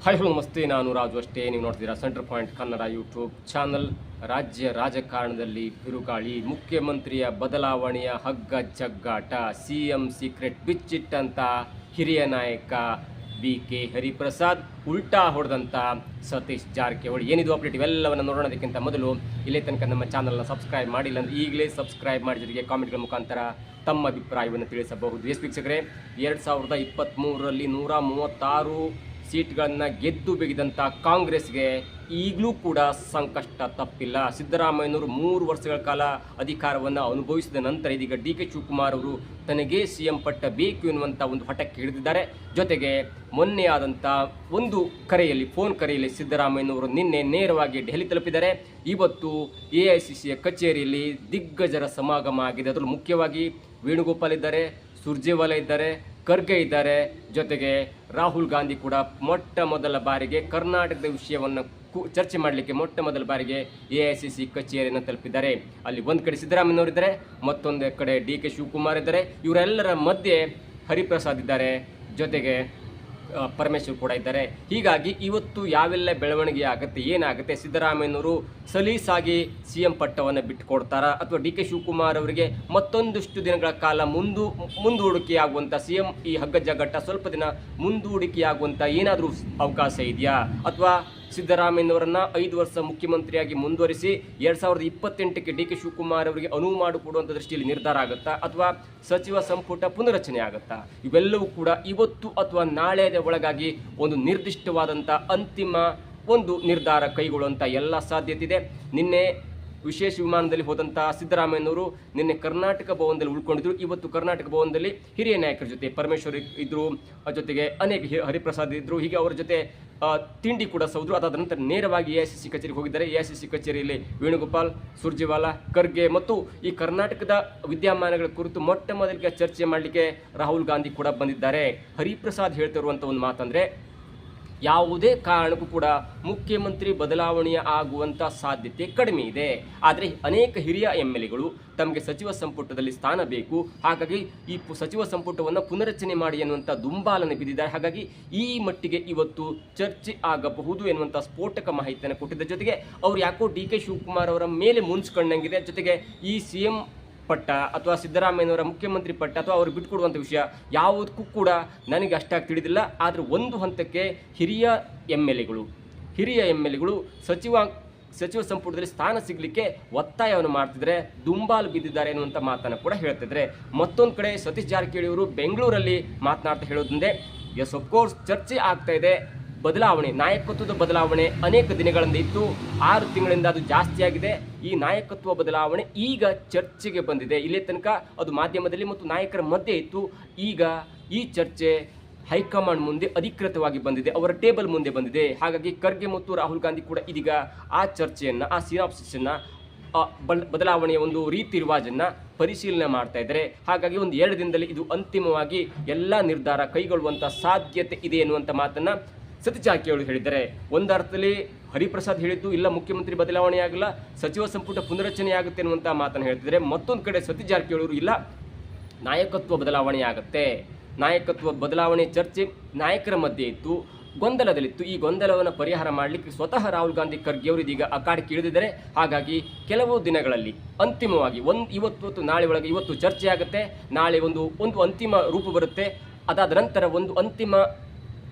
Hi hello ನಮಸ್ತೆ, ನಾನು ರಾಜು ಅಷ್ಟೇ. ನೀವು ನೋಡ್ತಿದ್ದೀರಾ centre point Kannada YouTube channel. ರಾಜ್ಯ ರಾಜಕಾರಣದಲ್ಲಿ ಬಿರುಗಾಳಿ, ಮುಖ್ಯಮಂತ್ರಿಯ ಬದಲಾವಣೆಯ ಹಗ್ಗ ಜಗ್ಗಾಟ, ಸಿಎಂ ಸೀಕ್ರೆಟ್ ಬಿಚ್ಚಿಟ್ಟಂತ ಹಿರಿಯ ನಾಯಕ BK ಹರಿಪ್ರಸಾದ್, ಉಲ್ಟಾ ಹೊಡೆದಂಥ ಸತೀಶ್ ಜಾರಕಿಹೊಳಿ. ಏನಿದು ಅಪ್ಡೇಟ್ ಇವೆಲ್ಲವನ್ನು ನೋಡೋದಕ್ಕಿಂತ ಮೊದಲು ಇಲ್ಲೇ ತನಕ ನಮ್ಮ ಚಾನಲ್ನ ಸಬ್ಸ್ಕ್ರೈಬ್ ಮಾಡಿಲ್ಲ ಅಂದರೆ ಈಗಲೇ ಸಬ್ಸ್ಕ್ರೈಬ್ ಮಾಡಿ, ಜೊತೆಗೆ ಕಾಮೆಂಟ್ಗಳ ಮುಖಾಂತರ ತಮ್ಮ ಅಭಿಪ್ರಾಯವನ್ನು ತಿಳಿಸಬಹುದು. ಎಸ್ ವೀಕ್ಷಕರೇ, 2023ರಲ್ಲಿ 136 ಸೀಟ್ಗಳನ್ನು ಗೆದ್ದು ಬಿಗಿದಂಥ ಕಾಂಗ್ರೆಸ್ಗೆ ಈಗಲೂ ಕೂಡ ಸಂಕಷ್ಟ ತಪ್ಪಿಲ್ಲ. ಸಿದ್ದರಾಮಯ್ಯನವರು 3 ವರ್ಷಗಳ ಕಾಲ ಅಧಿಕಾರವನ್ನು ಅನುಭವಿಸಿದ ನಂತರ ಇದೀಗ DK ಶಿವಕುಮಾರ್ ಅವರು ತನಗೇ CM ಪಟ್ಟ ಬೇಕು ಎನ್ನುವಂಥ ಒಂದು ಹಠಕ್ಕೆ ಹಿಡಿದಿದ್ದಾರೆ. ಜೊತೆಗೆ ಮೊನ್ನೆ ಆದಂಥ ಒಂದು ಫೋನ್ ಕರೆಯಲ್ಲಿ ಸಿದ್ದರಾಮಯ್ಯನವರು ನಿನ್ನೆ ನೇರವಾಗಿ ದೆಹಲಿ ತಲುಪಿದ್ದಾರೆ. ಇವತ್ತು AICCಯ ಕಚೇರಿಯಲ್ಲಿ ದಿಗ್ಗಜರ ಸಮಾಗಮ ಆಗಿದೆ. ಅದರಲ್ಲೂ ಮುಖ್ಯವಾಗಿ ವೇಣುಗೋಪಾಲ್ ಇದ್ದಾರೆ, ಸುರ್ಜೇವಾಲಾ ಇದ್ದಾರೆ, ಖರ್ಗೆ ಇದ್ದಾರೆ, ಜೊತೆಗೆ ರಾಹುಲ್ ಗಾಂಧಿ ಕೂಡ ಮೊಟ್ಟ ಮೊದಲ ಬಾರಿಗೆ ಕರ್ನಾಟಕದ ವಿಷಯವನ್ನು ಚರ್ಚೆ ಮಾಡಲಿಕ್ಕೆ ಮೊಟ್ಟ ಮೊದಲ ಬಾರಿಗೆ AICC ಕಚೇರಿಯನ್ನು ತಲುಪಿದ್ದಾರೆ. ಅಲ್ಲಿ ಒಂದು ಕಡೆ ಸಿದ್ದರಾಮಯ್ಯನವರು ಇದ್ದಾರೆ, ಮತ್ತೊಂದು ಕಡೆ DK ಶಿವಕುಮಾರ್ ಇದ್ದಾರೆ. ಇವರೆಲ್ಲರ ಮಧ್ಯೆ ಹರಿಪ್ರಸಾದ್ ಇದ್ದಾರೆ, ಜೊತೆಗೆ ಪರಮೇಶ್ವರ್ ಕೂಡ ಇದ್ದಾರೆ. ಹೀಗಾಗಿ ಇವತ್ತು ಯಾವೆಲ್ಲ ಬೆಳವಣಿಗೆ ಆಗುತ್ತೆ, ಏನಾಗುತ್ತೆ, ಸಿದ್ದರಾಮಯ್ಯನವರು ಸಲೀಸಾಗಿ CM ಪಟ್ಟವನ್ನು ಬಿಟ್ಟುಕೊಡ್ತಾರಾ ಅಥವಾ DK ಶಿವಕುಮಾರ್ ಅವರಿಗೆ ಮತ್ತೊಂದಷ್ಟು ದಿನಗಳ ಕಾಲ ಮುಂದೂಡಿಕೆಯಾಗುವಂಥ CM ಈ ಹಗ್ಗ ಜಗ್ಗಾಟ ಸ್ವಲ್ಪ ದಿನ ಮುಂದೂಡಿಕೆಯಾಗುವಂಥ ಏನಾದರೂ ಅವಕಾಶ ಇದೆಯಾ, ಅಥವಾ ಸಿದ್ದರಾಮಯ್ಯನವರನ್ನ 5 ವರ್ಷ ಮುಖ್ಯಮಂತ್ರಿಯಾಗಿ ಮುಂದುವರಿಸಿ 2028ಕ್ಕೆ DK ಶಿವಕುಮಾರ್ ಅವರಿಗೆ ಅನುವು ಮಾಡಿಕೊಡುವಂಥ ದೃಷ್ಟಿಯಲ್ಲಿ ನಿರ್ಧಾರ ಆಗುತ್ತಾ, ಅಥವಾ ಸಚಿವ ಸಂಪುಟ ಪುನರಚನೆ ಆಗುತ್ತಾ? ಇವೆಲ್ಲವೂ ಕೂಡ ಇವತ್ತು ಅಥವಾ ನಾಳೆಯ ಒಳಗಾಗಿ ಒಂದು ನಿರ್ದಿಷ್ಟವಾದಂಥ ಅಂತಿಮ ಒಂದು ನಿರ್ಧಾರ ಕೈಗೊಳ್ಳುವಂಥ ಎಲ್ಲ ಸಾಧ್ಯತೆ ಇದೆ. ನಿನ್ನೆ ವಿಶೇಷ ವಿಮಾನದಲ್ಲಿ ಹೋದಂಥ ಸಿದ್ದರಾಮಯ್ಯನವರು ನಿನ್ನೆ ಕರ್ನಾಟಕ ಭವನದಲ್ಲಿ ಉಳ್ಕೊಂಡಿದ್ರು. ಇವತ್ತು ಕರ್ನಾಟಕ ಭವನದಲ್ಲಿ ಹಿರಿಯ ನಾಯಕರ ಜೊತೆ ಪರಮೇಶ್ವರ್ ಇದ್ದರು, ಜೊತೆಗೆ ಅನೇಕ ಹರಿಪ್ರಸಾದ್ ಇದ್ದರು. ಹೀಗೆ ಅವರ ಜೊತೆ ತಿಂಡಿ ಕೂಡ ಸೌದ್ರು. ಅದಾದ ನಂತರ ನೇರವಾಗಿ AICC ಕಚೇರಿಗೆ ಹೋಗಿದ್ದಾರೆ. AICC ಕಚೇರಿಯಲ್ಲಿ ವೇಣುಗೋಪಾಲ್, ಸುರ್ಜೇವಾಲಾ, ಖರ್ಗೆ ಮತ್ತು ಈ ಕರ್ನಾಟಕದ ವಿದ್ಯಮಾನಗಳ ಕುರಿತು ಮೊಟ್ಟ ಮೊದಲಿಗೆ ಚರ್ಚೆ ಮಾಡಲಿಕ್ಕೆ ರಾಹುಲ್ ಗಾಂಧಿ ಕೂಡ ಬಂದಿದ್ದಾರೆ. ಹರಿಪ್ರಸಾದ್ ಹೇಳ್ತಿರುವಂಥ ಒಂದು ಮಾತಂದರೆ, ಯಾವುದೇ ಕಾರಣಕ್ಕೂ ಕೂಡ ಮುಖ್ಯಮಂತ್ರಿ ಬದಲಾವಣೆಯ ಆಗುವಂಥ ಸಾಧ್ಯತೆ ಕಡಿಮೆ ಇದೆ. ಆದರೆ ಅನೇಕ ಹಿರಿಯ MLAಗಳು ತಮಗೆ ಸಚಿವ ಸಂಪುಟದಲ್ಲಿ ಸ್ಥಾನ ಬೇಕು, ಹಾಗಾಗಿ ಈ ಸಚಿವ ಸಂಪುಟವನ್ನು ಪುನರಚನೆ ಮಾಡಿ ಎನ್ನುವಂಥ ದುಂಬಾಲನೆ ಬಿದ್ದಿದ್ದಾರೆ. ಹಾಗಾಗಿ ಈ ಮಟ್ಟಿಗೆ ಇವತ್ತು ಚರ್ಚೆ ಆಗಬಹುದು ಎನ್ನುವಂಥ ಸ್ಫೋಟಕ ಮಾಹಿತಿಯನ್ನು ಕೊಟ್ಟಿದ್ದ. ಜೊತೆಗೆ ಅವರು ಯಾಕೋ DK ಶಿವಕುಮಾರ್ ಅವರ ಮೇಲೆ ಮುನ್ಸ್ಕೊಂಡಂಗಿದೆ. ಜೊತೆಗೆ ಈ CM ಪಟ್ಟ ಅಥವಾ ಸಿದ್ದರಾಮಯ್ಯನವರ ಮುಖ್ಯಮಂತ್ರಿ ಪಟ್ಟ ಅಥವಾ ಅವರು ಬಿಟ್ಟುಕೊಡುವಂಥ ವಿಷಯ ಯಾವುದಕ್ಕೂ ಕೂಡ ನನಗೆ ಅಷ್ಟಾಗಿ ತಿಳಿದಿಲ್ಲ. ಆದರೆ ಒಂದು ಹಂತಕ್ಕೆ ಹಿರಿಯ MLAಗಳು ಸಚಿವ ಸಂಪುಟದಲ್ಲಿ ಸ್ಥಾನ ಸಿಗಲಿಕ್ಕೆ ಒತ್ತಾಯವನ್ನು ಮಾಡ್ತಿದ್ರೆ, ದುಂಬಾಲು ಬಿದ್ದಿದ್ದಾರೆ ಎನ್ನುವಂಥ ಮಾತನ್ನು ಕೂಡ ಹೇಳ್ತಿದ್ರೆ. ಮತ್ತೊಂದು ಕಡೆ ಸತೀಶ್ ಜಾರಕಿಹೊಳಿ ಅವರು ಬೆಂಗಳೂರಲ್ಲಿ ಮಾತನಾಡ್ತಾ ಹೇಳೋದಂದ್ರೆ, ಎಸ್ ಅಫ್ಕೋರ್ಸ್ ಚರ್ಚೆ ಆಗ್ತಾ ಇದೆ, ಬದಲಾವಣೆ, ನಾಯಕತ್ವದ ಬದಲಾವಣೆ ಅನೇಕ ದಿನಗಳಿಂದ ಇತ್ತು, 6 ತಿಂಗಳಿಂದ ಅದು ಜಾಸ್ತಿ ಆಗಿದೆ. ಈ ನಾಯಕತ್ವ ಬದಲಾವಣೆ ಈಗ ಚರ್ಚೆಗೆ ಬಂದಿದೆ. ಇಲ್ಲೇ ತನಕ ಅದು ಮಾಧ್ಯಮದಲ್ಲಿ ಮತ್ತು ನಾಯಕರ ಮಧ್ಯೆ ಇತ್ತು. ಈಗ ಈ ಚರ್ಚೆ ಹೈಕಮಾಂಡ್ ಮುಂದೆ ಅಧಿಕೃತವಾಗಿ ಬಂದಿದೆ, ಅವರ ಟೇಬಲ್ ಮುಂದೆ ಬಂದಿದೆ. ಹಾಗಾಗಿ ಖರ್ಗೆ ಮತ್ತು ರಾಹುಲ್ ಗಾಂಧಿ ಕೂಡ ಇದೀಗ ಆ ಚರ್ಚೆಯನ್ನು, ಆ ಸಿನಾಪ್ಸಿಸನ್ನು, ಬದಲಾವಣೆಯ ಒಂದು ರೀತಿ ರಿವಾಜನ್ನು ಪರಿಶೀಲನೆ ಮಾಡ್ತಾ ಇದ್ದಾರೆ. ಹಾಗಾಗಿ ಒಂದು 2 ದಿನದಲ್ಲಿ ಇದು ಅಂತಿಮವಾಗಿ ಎಲ್ಲ ನಿರ್ಧಾರ ಕೈಗೊಳ್ಳುವಂಥ ಸಾಧ್ಯತೆ ಇದೆ ಎನ್ನುವಂಥ ಮಾತನ್ನು ಸತೀಶ್ ಜಾರಕಿಹೊಳಿ ಹೇಳಿದ್ದಾರೆ. ಒಂದು ಅರ್ಥದಲ್ಲಿ ಹರಿಪ್ರಸಾದ್ ಹೇಳಿದ್ದು ಇಲ್ಲ, ಮುಖ್ಯಮಂತ್ರಿ ಬದಲಾವಣೆ ಆಗಲ್ಲ, ಸಚಿವ ಸಂಪುಟ ಪುನರಚನೆ ಆಗುತ್ತೆ ಅನ್ನುವಂಥ ಮಾತನ್ನು ಹೇಳ್ತಿದ್ದಾರೆ. ಮತ್ತೊಂದು ಕಡೆ ಸತೀಶ್ ಜಾರಕಿಹೊಳಿ ಇಲ್ಲ, ನಾಯಕತ್ವ ಬದಲಾವಣೆ ಆಗುತ್ತೆ, ನಾಯಕತ್ವ ಬದಲಾವಣೆ ಚರ್ಚೆ ನಾಯಕರ ಮಧ್ಯೆ ಇತ್ತು, ಗೊಂದಲದಲ್ಲಿತ್ತು. ಈ ಗೊಂದಲವನ್ನು ಪರಿಹಾರ ಮಾಡಲಿಕ್ಕೆ ಸ್ವತಃ ರಾಹುಲ್ ಗಾಂಧಿ, ಖರ್ಗೆ ಅವರು ಇದೀಗ ಅಖಾಡಕ್ಕೆ ಇಳಿದಿದ್ದಾರೆ. ಹಾಗಾಗಿ ಕೆಲವು ದಿನಗಳಲ್ಲಿ ಅಂತಿಮವಾಗಿ ಇವತ್ತು ನಾಳೆ ಒಳಗೆ ಇವತ್ತು ಚರ್ಚೆ ಆಗುತ್ತೆ, ನಾಳೆ ಒಂದು ಅಂತಿಮ ರೂಪ ಬರುತ್ತೆ. ಅದಾದ ನಂತರ ಒಂದು ಅಂತಿಮ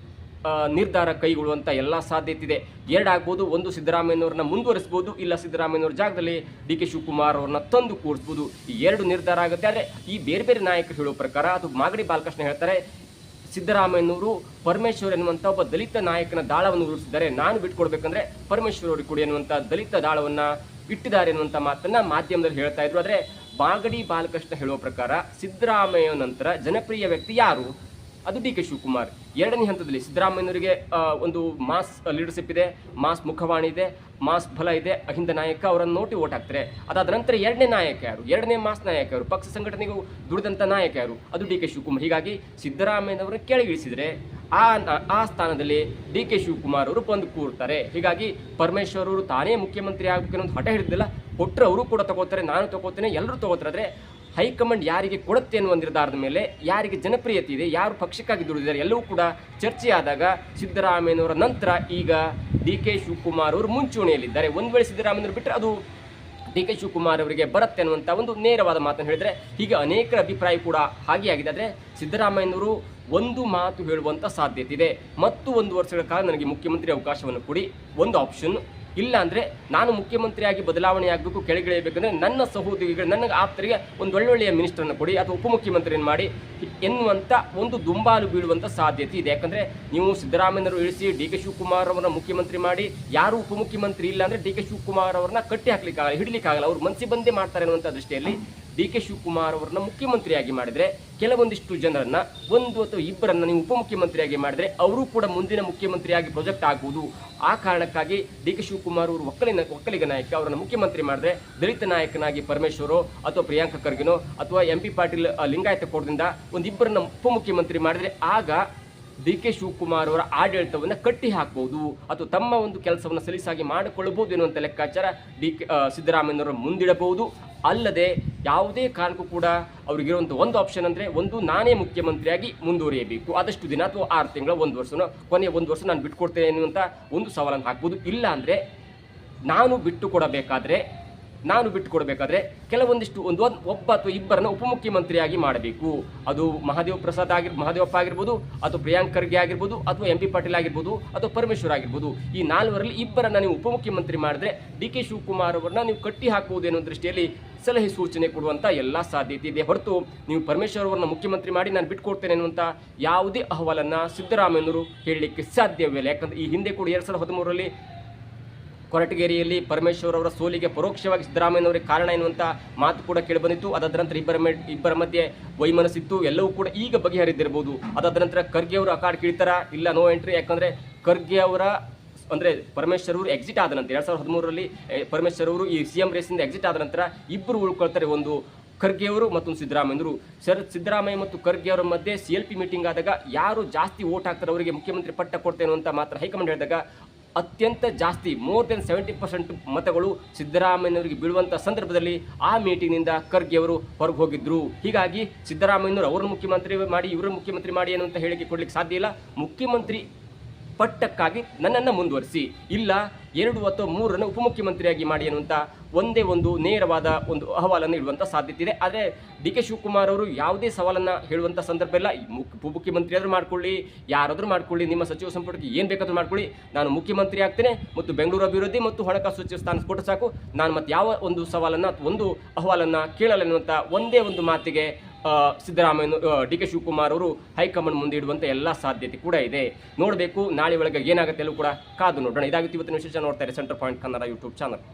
ನಿರ್ಧಾರ ಕೈಗೊಳ್ಳುವಂಥ ಎಲ್ಲ ಸಾಧ್ಯತೆ ಇದೆ. 2 ಆಗ್ಬೋದು, ಒಂದು ಸಿದ್ದರಾಮಯ್ಯನವ್ರನ್ನ ಮುಂದುವರಿಸ್ಬೋದು, ಇಲ್ಲ ಸಿದ್ದರಾಮಯ್ಯನವ್ರ ಜಾಗದಲ್ಲಿ DK ಶಿವಕುಮಾರ್ ಅವ್ರನ್ನ ತಂದು ಕೂರಿಸ್ಬೋದು. ಈ 2 ನಿರ್ಧಾರ ಆಗುತ್ತೆ. ಆದರೆ ಈ ಬೇರೆ ಬೇರೆ ನಾಯಕರು ಹೇಳೋ ಪ್ರಕಾರ, ಅದು ಮಾಗಡಿ ಬಾಲಕೃಷ್ಣ ಹೇಳ್ತಾರೆ, ಸಿದ್ದರಾಮಯ್ಯನವರು ಪರಮೇಶ್ವರ್ ಎನ್ನುವಂಥ ಒಬ್ಬ ದಲಿತ ನಾಯಕನ ದಾಳವನ್ನು ಉಳಿಸಿದ್ದಾರೆ, ನಾನು ಬಿಟ್ಕೊಡ್ಬೇಕಂದ್ರೆ ಪರಮೇಶ್ವರ್ ಅವರಿಗೆ ಕೊಡಿ ಎನ್ನುವಂಥ ದಲಿತ ದಾಳವನ್ನು ಇಟ್ಟಿದ್ದಾರೆ ಎನ್ನುವಂಥ ಮಾತನ್ನು ಮಾಧ್ಯಮದಲ್ಲಿ ಹೇಳ್ತಾ ಇದ್ರು. ಆದರೆ ಮಾಗಡಿ ಬಾಲಕೃಷ್ಣ ಹೇಳುವ ಪ್ರಕಾರ ಸಿದ್ದರಾಮಯ್ಯ ನಂತರ ಜನಪ್ರಿಯ ವ್ಯಕ್ತಿ ಯಾರು? ಅದು DK ಶಿವಕುಮಾರ್. 2ನೇ ಹಂತದಲ್ಲಿ ಸಿದ್ದರಾಮಯ್ಯನವರಿಗೆ ಒಂದು ಮಾಸ್ ಲೀಡರ್ಶಿಪ್ ಇದೆ, ಮಾಸ್ ಮುಖವಾಣಿ ಇದೆ, ಮಾಸ್ ಬಲ ಇದೆ, ಅಹಿಂದ ನಾಯಕ, ಅವರನ್ನು ನೋಟಿ ಓಟ್ ಹಾಕ್ತಾರೆ. ಅದಾದ ನಂತರ 2ನೇ ನಾಯಕ ಯಾರು, 2ನೇ ಮಾಸ್ ನಾಯಕ ಯಾರು, ಪಕ್ಷ ಸಂಘಟನೆಗೂ ದುಡಿದಂಥ ನಾಯಕ ಯಾರು? ಅದು DK ಶಿವಕುಮಾರ್. ಹೀಗಾಗಿ ಸಿದ್ದರಾಮಯ್ಯನವರನ್ನು ಕೆಳಗಿಳಿಸಿದರೆ ಆ ಸ್ಥಾನದಲ್ಲಿ DK ಶಿವಕುಮಾರ್ ಅವರು ಬಂದು ಕೂರ್ತಾರೆ. ಹೀಗಾಗಿ ಪರಮೇಶ್ವರ್ ಅವರು ತಾನೇ ಮುಖ್ಯಮಂತ್ರಿ ಆಗಬೇಕು ಅನ್ನೋದು ಹಠ ಹಿಡಿದಿಲ್ಲ, ಕೊಟ್ಟರೆ ಅವರು ಕೂಡ ತಗೋತಾರೆ, ನಾನು ತಗೋತೇನೆ, ಎಲ್ಲರೂ ತಗೋತಾರೆ. ಆದರೆ ಹೈಕಮಾಂಡ್ ಯಾರಿಗೆ ಕೊಡುತ್ತೆ ಅನ್ನುವ ನಿರ್ಧಾರದ ಮೇಲೆ ಯಾರಿಗೆ ಜನಪ್ರಿಯತೆ ಇದೆ, ಯಾರು ಪಕ್ಷಕ್ಕಾಗಿ ದುಡಿದಿದ್ದಾರೆ ಎಲ್ಲವೂ ಕೂಡ ಚರ್ಚೆ ಆದಾಗ ಸಿದ್ದರಾಮಯ್ಯನವರ ನಂತರ ಈಗ ಡಿ ಕೆ ಶಿವಕುಮಾರ್ ಅವರು ಮುಂಚೂಣಿಯಲ್ಲಿದ್ದಾರೆ. ಒಂದು ವೇಳೆ ಸಿದ್ದರಾಮಯ್ಯನವರು ಬಿಟ್ಟರೆ ಅದು ಡಿ ಕೆ ಶಿವಕುಮಾರ್ ಅವರಿಗೆ ಬರುತ್ತೆ ಅನ್ನುವಂಥ ಒಂದು ನೇರವಾದ ಮಾತನ್ನು ಹೇಳಿದರೆ, ಹೀಗೆ ಅನೇಕರ ಅಭಿಪ್ರಾಯ ಕೂಡ ಹಾಗೆ ಆಗಿದೆ. ಆದರೆ ಸಿದ್ದರಾಮಯ್ಯನವರು ಒಂದು ಮಾತು ಹೇಳುವಂಥ ಸಾಧ್ಯತೆ ಇದೆ, ಮತ್ತು 1 ವರ್ಷಗಳ ಕಾಲ ನನಗೆ ಮುಖ್ಯಮಂತ್ರಿ ಅವಕಾಶವನ್ನು ಕೊಡಿ, ಒಂದು ಆಪ್ಷನ್. ಇಲ್ಲ ಅಂದರೆ ನಾನು ಮುಖ್ಯಮಂತ್ರಿಯಾಗಿ ಬದಲಾವಣೆ ಆಗಬೇಕು, ಕೆಳಗಿಳಿಯಬೇಕಂದ್ರೆ ನನ್ನ ಸಹೋದ್ಯೋಗಿಗಳು, ನನ್ನ ಆಪ್ತರಿಗೆ ಒಂದು ಒಳ್ಳೊಳ್ಳೆಯ ಮಿನಿಸ್ಟರನ್ನು ಕೊಡಿ ಅಥವಾ ಉಪಮುಖ್ಯಮಂತ್ರಿಯನ್ನು ಮಾಡಿ ಎನ್ನುವಂಥ ಒಂದು ದುಂಬಾಲು ಬೀಳುವಂಥ ಸಾಧ್ಯತೆ ಇದೆ. ಯಾಕಂದರೆ ನೀವು ಸಿದ್ದರಾಮಯ್ಯನವರು ಇಳಿಸಿ ಡಿ ಕೆ ಶಿವಕುಮಾರ್ ಅವರನ್ನ ಮುಖ್ಯಮಂತ್ರಿ ಮಾಡಿ, ಯಾರು ಉಪಮುಖ್ಯಮಂತ್ರಿ ಇಲ್ಲ ಅಂದರೆ ಡಿ ಕೆ ಶಿವಕುಮಾರ್ ಅವರನ್ನ ಕಟ್ಟಿ ಹಾಕ್ಲಿಕ್ಕಾಗಲ್ಲ, ಹಿಡಲಿಕ್ಕಾಗಲ್ಲ, ಅವ್ರು ಮನಸ್ಸಿ ಬಂದೇ ಮಾಡ್ತಾರೆ ಅನ್ನುವಂಥ ದೃಷ್ಟಿಯಲ್ಲಿ ಡಿ ಕೆ ಶಿವಕುಮಾರ್ ಅವರನ್ನ ಮುಖ್ಯಮಂತ್ರಿಯಾಗಿ ಮಾಡಿದರೆ, ಕೆಲವೊಂದಿಷ್ಟು ಜನರನ್ನು 1 ಅಥವಾ 2 ನೀವು ಉಪಮುಖ್ಯಮಂತ್ರಿಯಾಗಿ ಮಾಡಿದರೆ ಅವರು ಕೂಡ ಮುಂದಿನ ಮುಖ್ಯಮಂತ್ರಿಯಾಗಿ ಪ್ರೊಜೆಕ್ಟ್ ಆಗ್ಬೋದು. ಆ ಕಾರಣಕ್ಕಾಗಿ ಡಿ ಕೆ ಶಿವಕುಮಾರ್ ಅವರು ಒಕ್ಕಲಿಗ ನಾಯಕ, ಅವರನ್ನು ಮುಖ್ಯಮಂತ್ರಿ ಮಾಡಿದ್ರೆ ದಲಿತ ನಾಯಕನಾಗಿ ಪರಮೇಶ್ವರೋ ಅಥವಾ ಪ್ರಿಯಾಂಕ ಖರ್ಗೆನೋ ಅಥವಾ MP ಪಾಟೀಲ್ ಲಿಂಗಾಯತ ಕೋಟದಿಂದ 1-2 ಉಪಮುಖ್ಯಮಂತ್ರಿ ಮಾಡಿದರೆ ಆಗ ಡಿ ಕೆ ಶಿವಕುಮಾರ್ ಅವರ ಆಡಳಿತವನ್ನು ಕಟ್ಟಿ ಹಾಕಬಹುದು ಅಥವಾ ತಮ್ಮ ಒಂದು ಕೆಲಸವನ್ನು ಸಲೀಸಾಗಿ ಮಾಡಿಕೊಳ್ಳಬಹುದು ಎನ್ನುವಂಥ ಲೆಕ್ಕಾಚಾರ ಸಿದ್ದರಾಮಯ್ಯನವರು ಮುಂದಿಡಬಹುದು. ಅಲ್ಲದೆ ಯಾವುದೇ ಕಾರಣಕ್ಕೂ ಕೂಡ ಅವರಿಗಿರುವಂಥ ಒಂದು ಆಪ್ಷನ್ ಅಂದರೆ, ಒಂದು ನಾನೇ ಮುಖ್ಯಮಂತ್ರಿಯಾಗಿ ಮುಂದುವರಿಯಬೇಕು, ಆದಷ್ಟು ದಿನ ಅಥವಾ 6 ತಿಂಗಳ 1 ವರ್ಷನೋ, ಕೊನೆಯ 1 ವರ್ಷ ನಾನು ಬಿಟ್ಟುಕೊಡ್ತೇನೆ ಎನ್ನುವಂಥ ಒಂದು ಸವಾಲನ್ನು ಹಾಕ್ಬೋದು. ಇಲ್ಲ ಅಂದರೆ ನಾನು ಬಿಟ್ಟುಕೊಡಬೇಕಾದ್ರೆ ಕೆಲವೊಂದಿಷ್ಟು ಒಬ್ಬ ಅಥವಾ 2 ಉಪಮುಖ್ಯಮಂತ್ರಿಯಾಗಿ ಮಾಡಬೇಕು. ಅದು ಮಹದೇವಪ್ಪ ಆಗಿರ್ಬೋದು ಅಥವಾ ಪ್ರಿಯಾಂಕ್ ಖರ್ಗೆ ಆಗಿರ್ಬೋದು ಅಥವಾ MP ಪಾಟೀಲ್ ಆಗಿರ್ಬೋದು ಅಥವಾ ಪರಮೇಶ್ವರ್ ಆಗಿರ್ಬೋದು. ಈ 4ರಲ್ಲಿ 2 ನೀವು ಉಪಮುಖ್ಯಮಂತ್ರಿ ಮಾಡಿದ್ರೆ ಡಿ ಕೆ ಶಿವಕುಮಾರ್ ಅವರನ್ನ ನೀವು ಕಟ್ಟಿ ಹಾಕುವುದು ಎನ್ನುವ ದೃಷ್ಟಿಯಲ್ಲಿ ಸಲಹೆ ಸೂಚನೆ ಕೊಡುವಂಥ ಎಲ್ಲ ಸಾಧ್ಯತೆ ಇದೆ. ಹೊರತು ನೀವು ಪರಮೇಶ್ವರ್ ಅವರನ್ನ ಮುಖ್ಯಮಂತ್ರಿ ಮಾಡಿ ನಾನು ಬಿಟ್ಟುಕೊಡ್ತೇನೆ ಅನ್ನುವಂಥ ಯಾವುದೇ ಅಹವಾಲನ್ನು ಸಿದ್ದರಾಮಯ್ಯನವರು ಹೇಳಲಿಕ್ಕೆ ಸಾಧ್ಯವಿಲ್ಲ. ಯಾಕಂದರೆ ಈ ಹಿಂದೆ ಕೂಡ 2013ರಲ್ಲಿ ಕೊರಟಗೆರೆಯಲ್ಲಿ ಪರಮೇಶ್ವರ್ ಅವರ ಸೋಲಿಗೆ ಪರೋಕ್ಷವಾಗಿ ಸಿದ್ದರಾಮಯ್ಯನವರಿಗೆ ಕಾರಣ ಎನ್ನುವಂಥ ಮಾತು ಕೂಡ ಕೇಳಿಬಂದಿತ್ತು. ಅದಾದ ನಂತರ ಇಬ್ಬರ ಮಧ್ಯೆ ವೈಮನಸ್ಸಿತ್ತು, ಎಲ್ಲವೂ ಕೂಡ ಈಗ ಬಗೆಹರಿದಿರ್ಬೋದು. ಅದಾದ ನಂತರ ಖರ್ಗೆ ಅವರು ಅಖಾಡ್ ಕೀಳ್ತಾರ, ಇಲ್ಲ ನೋ ಎಂಟ್ರಿ. ಯಾಕಂದರೆ ಖರ್ಗೆ ಅವರ ಅಂದರೆ ಪರಮೇಶ್ವರ್ ಅವರು ಎಕ್ಸಿಟ್ ಆದ ನಂತರ 2013ರಲ್ಲಿ ಪರಮೇಶ್ವರ್ ಅವರು ಈ CM ರೇಸಿಂದ ಎಕ್ಸಿಟ್ ಆದ ನಂತರ ಇಬ್ಬರು ಉಳ್ಕೊಳ್ತಾರೆ, ಒಂದು ಖರ್ಗೆ ಅವರು ಮತ್ತೊಂದು ಸಿದ್ದರಾಮಯ್ಯನವರು. ಸಿದ್ದರಾಮಯ್ಯ ಮತ್ತು ಖರ್ಗೆ ಅವರ ಮಧ್ಯೆ CLP ಮೀಟಿಂಗ್ ಆದಾಗ ಯಾರು ಜಾಸ್ತಿ ವೋಟ್ ಹಾಕ್ತಾರೆ ಅವರಿಗೆ ಮುಖ್ಯಮಂತ್ರಿ ಪಟ್ಟ ಕೊಡ್ತೇನೆ ಅಂತ ಮಾತ್ರ ಹೈಕಮಾಂಡ್ ಹೇಳಿದಾಗ ಅತ್ಯಂತ ಜಾಸ್ತಿ ಮೋರ್ ದೆನ್ 70% ಮತಗಳು ಸಿದ್ದರಾಮಯ್ಯನವರಿಗೆ ಬೀಳುವಂಥ ಸಂದರ್ಭದಲ್ಲಿ ಆ ಮೀಟಿಂಗ್ನಿಂದ ಖರ್ಗೆ ಅವರು ಹೊರಗೆ ಹೋಗಿದ್ರು. ಹೀಗಾಗಿ ಸಿದ್ದರಾಮಯ್ಯನವರು ಅವರನ್ನು ಮುಖ್ಯಮಂತ್ರಿ ಮಾಡಿ ಇವರು ಮುಖ್ಯಮಂತ್ರಿ ಮಾಡಿ ಅನ್ನುವಂಥ ಹೇಳಿಕೆ ಕೊಡಲಿಕ್ಕೆ ಸಾಧ್ಯ ಇಲ್ಲ. ಮುಖ್ಯಮಂತ್ರಿ ಪಟ್ಟಕ್ಕಾಗಿ ನನ್ನನ್ನು ಮುಂದುವರಿಸಿ, ಇಲ್ಲ 2 ಅಥವಾ 3 ಉಪಮುಖ್ಯಮಂತ್ರಿಯಾಗಿ ಮಾಡಿ ಅನ್ನುವಂಥ ಒಂದೇ ಒಂದು ನೇರವಾದ ಒಂದು ಅಹವಾಲನ್ನು ಇಡುವಂಥ ಸಾಧ್ಯತೆ ಇದೆ. ಆದರೆ ಡಿ ಕೆ ಶಿವಕುಮಾರ್ ಅವರು ಯಾವುದೇ ಸವಾಲನ್ನು ಹೇಳುವಂಥ ಸಂದರ್ಭ ಇಲ್ಲ. ಉಪಮುಖ್ಯಮಂತ್ರಿ ಆದರೂ ಮಾಡ್ಕೊಳ್ಳಿ, ಯಾರಾದರೂ ಮಾಡ್ಕೊಳ್ಳಿ, ನಿಮ್ಮ ಸಚಿವ ಸಂಪುಟಕ್ಕೆ ಏನು ಬೇಕಾದರೂ ಮಾಡ್ಕೊಳ್ಳಿ, ನಾನು ಮುಖ್ಯಮಂತ್ರಿ ಆಗ್ತೇನೆ ಮತ್ತು ಬೆಂಗಳೂರು ಅಭಿವೃದ್ಧಿ ಮತ್ತು ಹಣಕಾಸು ಸಚಿವ ಸ್ಥಾನ ಕೊಟ್ಟು ಸಾಕು, ನಾನು ಮತ್ತೆ ಯಾವ ಒಂದು ಸವಾಲನ್ನು ಅಥವಾ ಒಂದು ಅಹವಾಲನ್ನು ಕೇಳಲ್ಲ ಎನ್ನುವಂಥ ಒಂದೇ ಒಂದು ಮಾತಿಗೆ ಸಿದ್ದರಾಮಯ್ಯ ಡಿ ಕೆ ಶಿವಕುಮಾರ್ ಅವರು ಹೈಕಮಾಂಡ್ ಮುಂದೆ ಇಡುವಂಥ ಎಲ್ಲ ಸಾಧ್ಯತೆ ಕೂಡ ಇದೆ. ನೋಡಬೇಕು ನಾಳೆ ಒಳಗೆ ಏನಾಗುತ್ತೆ ಎಲ್ಲೂ ಕೂಡ ಕಾದು ನೋಡೋಣ. ಇದಾಗಿತ್ತು ಇವತ್ತಿನ ವಿಶೇಷ. ನೋಡ್ತಾರೆ centre point Kannada YouTube channel.